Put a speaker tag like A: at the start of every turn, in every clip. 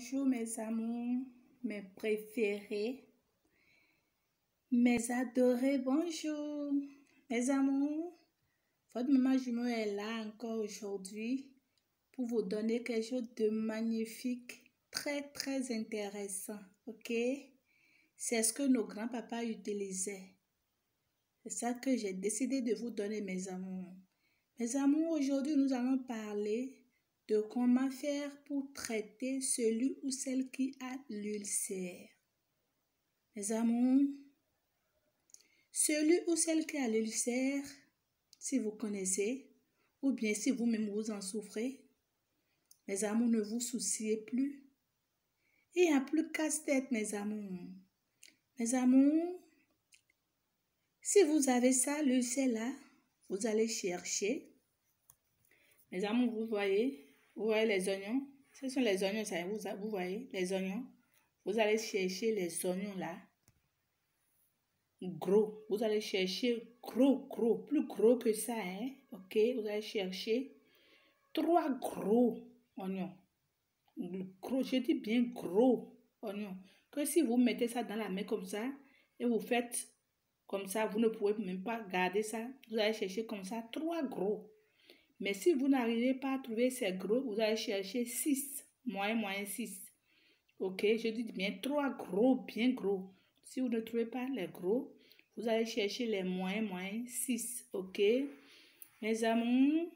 A: Bonjour mes amours, mes préférés, mes adorés, bonjour mes amours. Votre maman jumeau est là encore aujourd'hui pour vous donner quelque chose de magnifique, très intéressant, ok? C'est ce que nos grands-papas utilisaient. C'est ça que j'ai décidé de vous donner mes amours. Mes amours, aujourd'hui nous allons parler de comment faire pour traiter celui ou celle qui a l'ulcère. Mes amours, celui ou celle qui a l'ulcère, si vous connaissez, ou bien si vous-même vous en souffrez, mes amours, ne vous souciez plus. Il n'y a plus casse-tête, mes amours. Mes amours, si vous avez ça, l'ulcère là, vous allez chercher. Mes amours, vous voyez les oignons? Ce sont les oignons, ça, vous voyez les oignons? Vous allez chercher les oignons là. Gros. Vous allez chercher gros. Plus gros que ça, hein? Ok? Vous allez chercher 3 gros oignons. Gros, je dis bien gros oignons. Que si vous mettez ça dans la main comme ça et vous faites comme ça, vous ne pouvez même pas garder ça. Vous allez chercher comme ça 3 gros. Mais si vous n'arrivez pas à trouver ces gros, vous allez chercher 6. Moyen 6. Ok, je dis bien 3 gros, bien gros. Si vous ne trouvez pas les gros, vous allez chercher les moyen 6. Ok, mes amours.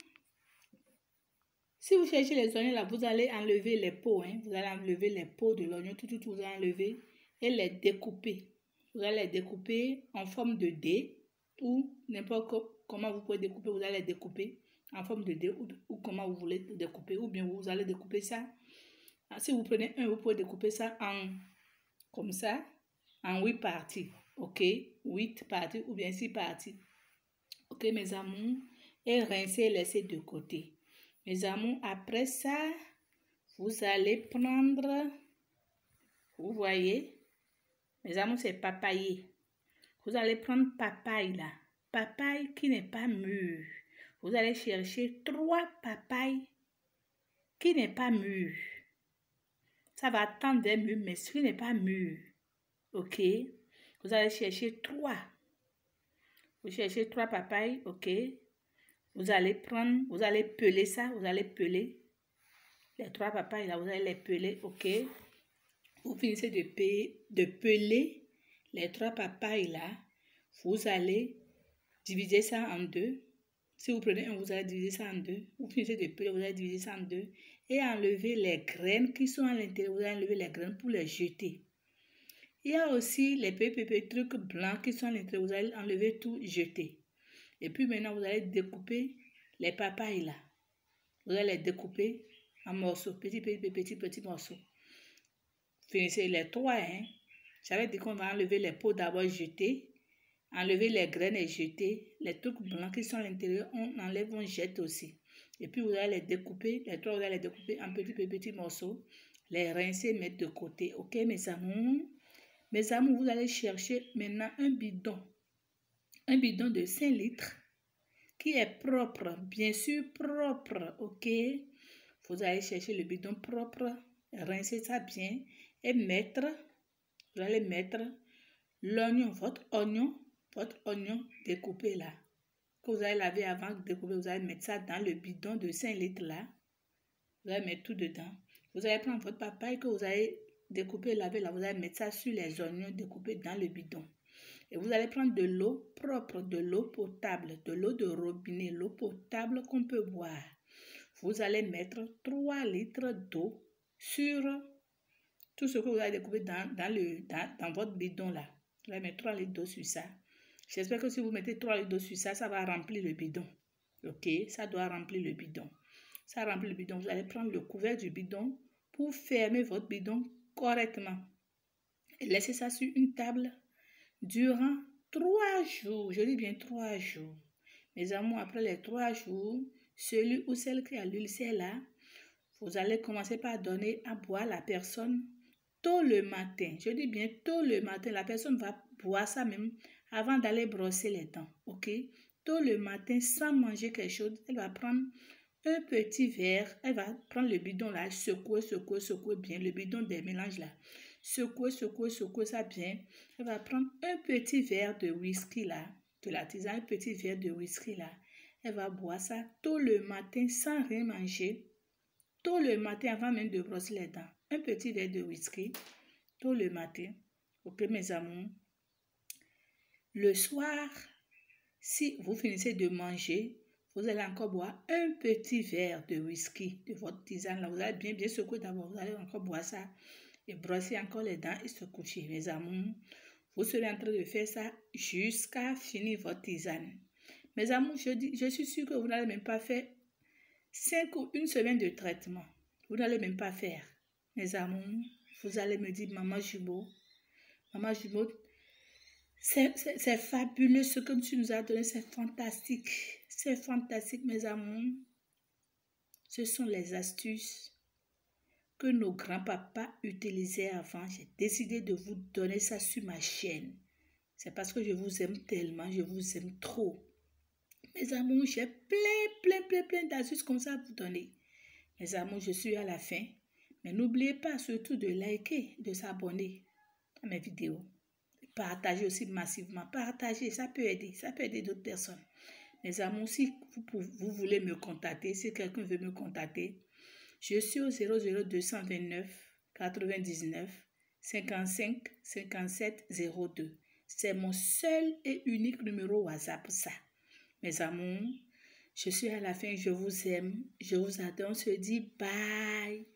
A: Si vous cherchez les oignons là, vous allez enlever les peaux. Hein? Vous allez enlever les peaux de l'oignon. Tout, vous allez enlever et les découper. Vous allez les découper en forme de dé ou n'importe comment vous pouvez découper. Vous allez les découper en forme de dé ou comment vous voulez découper. Ou bien vous allez découper ça. Si vous prenez un, vous pouvez découper ça comme ça, en 8 parties. Ok, 8 parties ou bien 6 parties. Ok, mes amours. Et rincer et laisser de côté. Mes amours, après ça, vous allez prendre, vous voyez, mes amours, c'est papaye. Vous allez prendre papaye là. Papaye qui n'est pas mûre. Vous allez chercher 3 papayes qui n'est pas mûre. Ça va attendre des mûres, mais ce qui n'est pas mûr. Ok. Vous allez chercher 3. Vous cherchez 3 papayes. Ok. Vous allez prendre, vous allez peler ça. Vous allez peler les 3 papayes là. Vous allez les peler. Ok. Vous finissez de peler les 3 papayes là. Vous allez diviser ça en 2. Si vous prenez un, vous allez diviser ça en 2. Vous finissez de peler, vous allez diviser ça en 2. Et enlever les graines qui sont à l'intérieur. Vous allez enlever les graines pour les jeter. Il y a aussi les petits trucs blancs qui sont à l'intérieur. Vous allez enlever tout, jeter. Et puis maintenant, vous allez découper les papayes là. Vous allez les découper en morceaux. Petits morceaux. Finissez les 3. Hein. J'avais dit qu'on va enlever les peaux d'abord, jeter. Enlever les graines et jeter. Les trucs blancs qui sont à l'intérieur, on enlève, on jette aussi. Et puis vous allez les découper. Les 3, vous allez les découper en petits morceaux. Les rincer, mettre de côté. Ok, mes amours? Mes amours, vous allez chercher maintenant un bidon. Un bidon de 5 litres qui est propre. Bien sûr, propre. Ok? Vous allez chercher le bidon propre. Rincer ça bien. Et mettre, vous allez mettre l'oignon, votre oignon découpé là. Que vous allez laver avant de découper. Vous allez mettre ça dans le bidon de 5 litres là. Vous allez mettre tout dedans. Vous allez prendre votre papaye que vous allez découper, laver là. Vous allez mettre ça sur les oignons découpés dans le bidon. Et vous allez prendre de l'eau propre, de l'eau potable, de l'eau de robinet, l'eau potable qu'on peut boire. Vous allez mettre 3 litres d'eau sur tout ce que vous allez découper dans votre bidon là. Vous allez mettre 3 litres d'eau sur ça. J'espère que si vous mettez 3 litres d'eau sur ça, ça va remplir le bidon. Ok, ça doit remplir le bidon. Ça remplit le bidon. Vous allez prendre le couvercle du bidon pour fermer votre bidon correctement. Et laissez ça sur une table durant 3 jours. Je dis bien 3 jours. Mes amours, après les 3 jours, celui ou celle qui a l'ulcère là, vous allez commencer par donner à boire à la personne tôt le matin. Je dis bien tôt le matin. La personne va boire ça même avant d'aller brosser les dents. Ok? Tôt le matin, sans manger quelque chose, elle va prendre un petit verre. Elle va prendre le bidon là, secouer bien, le bidon des mélanges là. Secouer ça bien. Elle va prendre un petit verre de whisky là, de la tisane, un petit verre de whisky là. Elle va boire ça tout le matin sans rien manger. Tout le matin avant même de brosser les dents. Un petit verre de whisky tout le matin. Ok, mes amours. Le soir, si vous finissez de manger, vous allez encore boire un petit verre de whisky de votre tisane. Là, vous allez bien secouer d'abord. Vous allez encore boire ça et brosser encore les dents et se coucher. Mes amours, vous serez en train de faire ça jusqu'à finir votre tisane. Mes amours, je suis sûre que vous n'allez même pas faire 5 ou 1 semaine de traitement. Vous n'allez même pas faire. Mes amours, vous allez me dire, maman Jumeau, c'est fabuleux ce que tu nous as donné, c'est fantastique. C'est fantastique, mes amours. Ce sont les astuces que nos grands-papas utilisaient avant. J'ai décidé de vous donner ça sur ma chaîne. C'est parce que je vous aime tellement, je vous aime trop. Mes amours, j'ai plein d'astuces comme ça à vous donner. Mes amours, je suis à la fin. Mais n'oubliez pas surtout de liker, de s'abonner à mes vidéos. Partagez aussi massivement. Partagez, ça peut aider d'autres personnes. Mes amours, si vous voulez me contacter, si quelqu'un veut me contacter, je suis au 00229 99 55 57 02. C'est mon seul et unique numéro WhatsApp, ça. Mes amours, je suis à la fin, je vous aime, je vous adore, on se dit bye.